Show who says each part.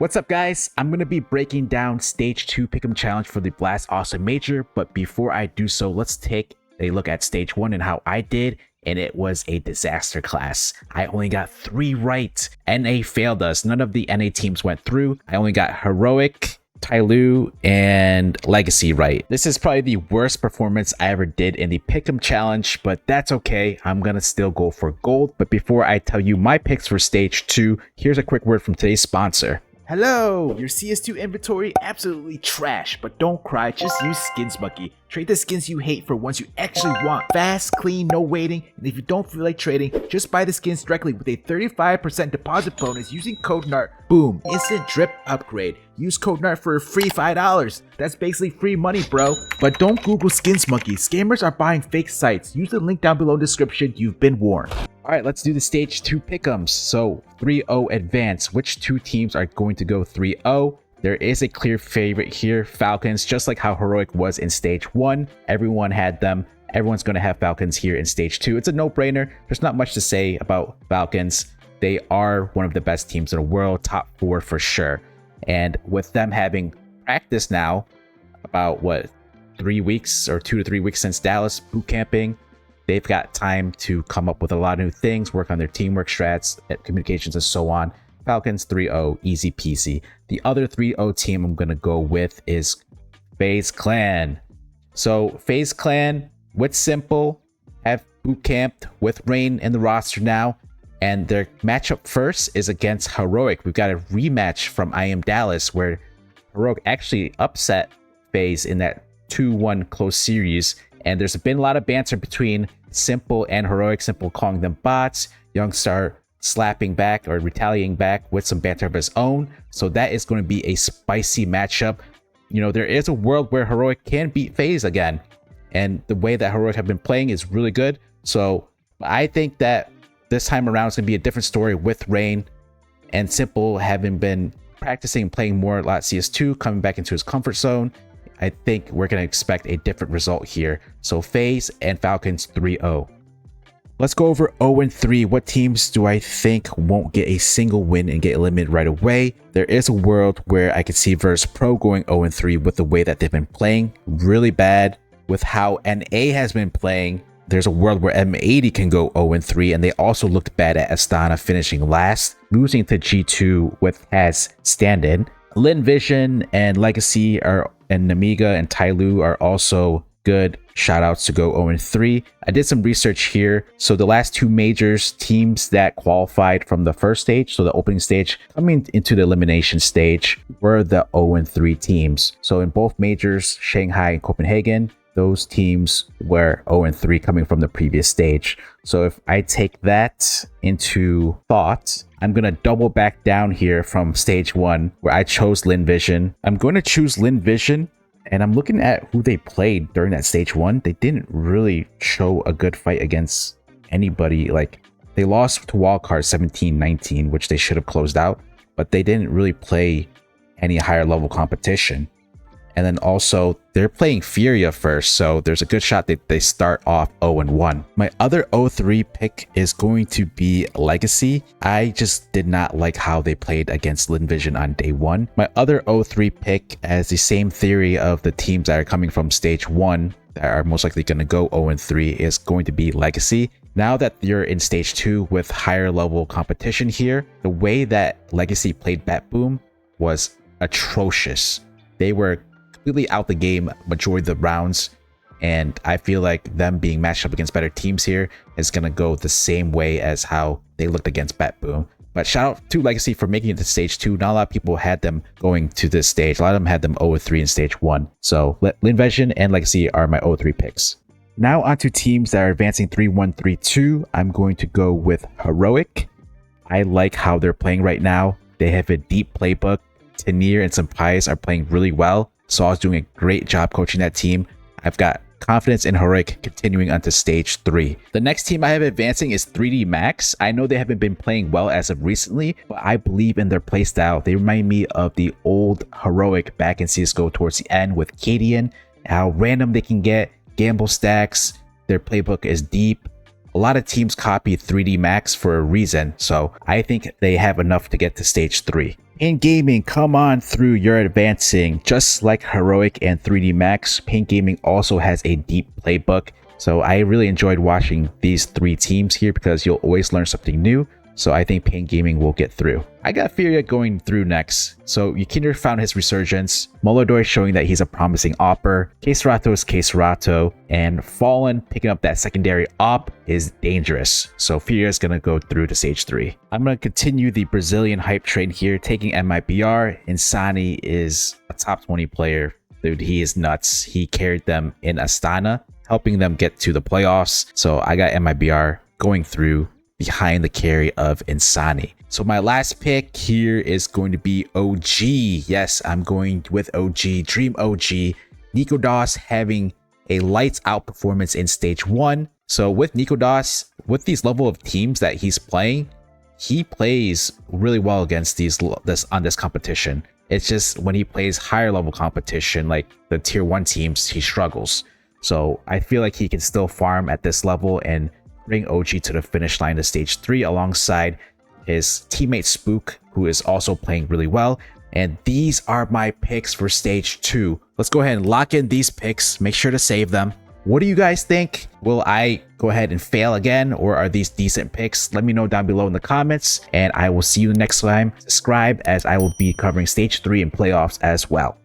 Speaker 1: What's up, guys? I'm going to be breaking down Stage 2 Pick'em Challenge for the Blast Awesome Major, but before I do so, let's take a look at Stage 1 and how I did, and it was a disaster class. I only got 3 right. NA failed us. None of the NA teams went through. I only got Heroic, Tyloo, and Legacy right. This is probably the worst performance I ever did in the Pick'em Challenge, but that's okay. I'm gonna still go for gold. But before I tell you my picks for Stage 2, here's a quick word from today's sponsor. Hello! Your CS2 inventory absolutely trash, but don't cry, just use Skins Monkey. Trade the skins you hate for ones you actually want. Fast, clean, no waiting, and if you don't feel like trading, just buy the skins directly with a 35% deposit bonus using code NART. Boom! Instant drip upgrade. Use code NART for a free $5. That's basically free money, bro. But don't Google Skins Monkey. Scammers are buying fake sites. Use the link down below in the description. You've been warned. Alright, let's do the Stage 2 Pick'ems. So, 3-0 advance. Which two teams are going to go 3-0? There is a clear favorite here, Falcons, just like how Heroic was in Stage 1. Everyone had them. Everyone's going to have Falcons here in Stage 2. It's a no-brainer. There's not much to say about Falcons. They are one of the best teams in the world, top 4 for sure. And with them having practice now, about 3 weeks or 2 to 3 weeks since Dallas boot camping, they've got time to come up with a lot of new things, work on their teamwork strats, communications, and so on. Falcons 3-0, easy peasy. The other 3-0 team I'm going to go with is FaZe Clan. So FaZe Clan with Simple have boot camped with Rain in the roster now. And their matchup first is against Heroic. We've got a rematch from I Am Dallas where Heroic actually upset FaZe in that 2-1 close series. And there's been a lot of banter between Simple and Heroic. Simple calling them bots. Youngstar slapping back or retaliating back with some banter of his own. So that is going to be a spicy matchup. You know, there is a world where Heroic can beat FaZe again. And the way that Heroic have been playing is really good. So I think that this time around it's going to be a different story with Rain and Simple having been practicing and playing more a lot CS2, coming back into his comfort zone. I think we're going to expect a different result here. So FaZe and Falcons 3-0. Let's go over 0-3. What teams do I think won't get a single win and get eliminated right away? There is a world where I could see Verse Pro going 0-3 with the way that they've been playing. Really bad with how NA has been playing. There's a world where M80 can go 0-3, and they also looked bad at Astana, finishing last, losing to G2 with Has stand-in. Lin Vision and Legacy and Namiga and Tyloo are also good shoutouts to go 0-3. I did some research here. So the last 2 majors, teams that qualified from the first stage, so the opening stage, coming into the elimination stage, were the 0-3 teams. So in both majors, Shanghai and Copenhagen, those teams were 0-3 coming from the previous stage. So if I take that into thought, I'm going to double back down here from Stage 1 where I chose Lin Vision. I'm going to choose Lin Vision, and I'm looking at who they played during that Stage 1. They didn't really show a good fight against anybody. Like, they lost to Wildcard 17-19, which they should have closed out, but they didn't really play any higher level competition. And then also, they're playing Furia first, so there's a good shot that they start off 0-1. My other 0-3 pick is going to be Legacy. I just did not like how they played against Lin Vision on day 1. My other 0-3 pick has the same theory of the teams that are coming from Stage 1 that are most likely going to go 0-3 is going to be Legacy. Now that you're in Stage 2 with higher level competition here, the way that Legacy played Bat Boom was atrocious. They were completely out the game majority of the rounds, and I feel like them being matched up against better teams here is going to go the same way as how they looked against Bat Boom. But shout out to Legacy for making it to Stage 2. Not a lot of people had them going to this stage. A lot of them had them 0-3 in Stage 1. So Lin Vision and Legacy are my 0-3 picks. Now onto teams that are advancing 3-1, 3-2. I'm going to go with Heroic. I like how they're playing right now. They have a deep playbook. Tanir and Sampais are playing really well. So I was doing a great job coaching that team. I've got confidence in Heroic continuing onto Stage 3. The next team I have advancing is 3D Max. I know they haven't been playing well as of recently, but I believe in their playstyle. They remind me of the old Heroic back in CSGO towards the end with Cadian, how random they can get, gamble stacks, their playbook is deep. A lot of teams copy 3D Max for a reason, so I think they have enough to get to Stage 3. Paint Gaming, come on through, you're advancing. Just like Heroic and 3D Max, Paint Gaming also has a deep playbook. So I really enjoyed watching these three teams here because you'll always learn something new. So I think Paint Gaming will get through. I got Furia going through next. So Yukiner found his resurgence, Molodoi showing that he's a promising opper, Keserato is Keserato, and Fallen picking up that secondary op is dangerous. So Furia is going to go through to stage 3. I'm going to continue the Brazilian hype train here, taking MIBR. Insani is a top 20 player. Dude, he is nuts. He carried them in Astana, helping them get to the playoffs. So I got MIBR going through behind the carry of Insani. So my last pick here is going to be OG. Yes, I'm going with OG, Dream OG. Nico Das having a lights out performance in stage 1. So with Nico Das, with these level of teams that he's playing, he plays really well against this competition. It's just when he plays higher level competition, like the tier 1 teams, he struggles. So I feel like he can still farm at this level and bring OG to the finish line to stage 3 alongside his teammate Spook, who is also playing really well. And these are my picks for stage 2. Let's go ahead and lock in these picks. Make sure to save them. What do you guys think? Will I go ahead and fail again, or are these decent picks? Let me know down below in the comments, and I will see you next time. Subscribe, as I will be covering stage 3 and playoffs as well.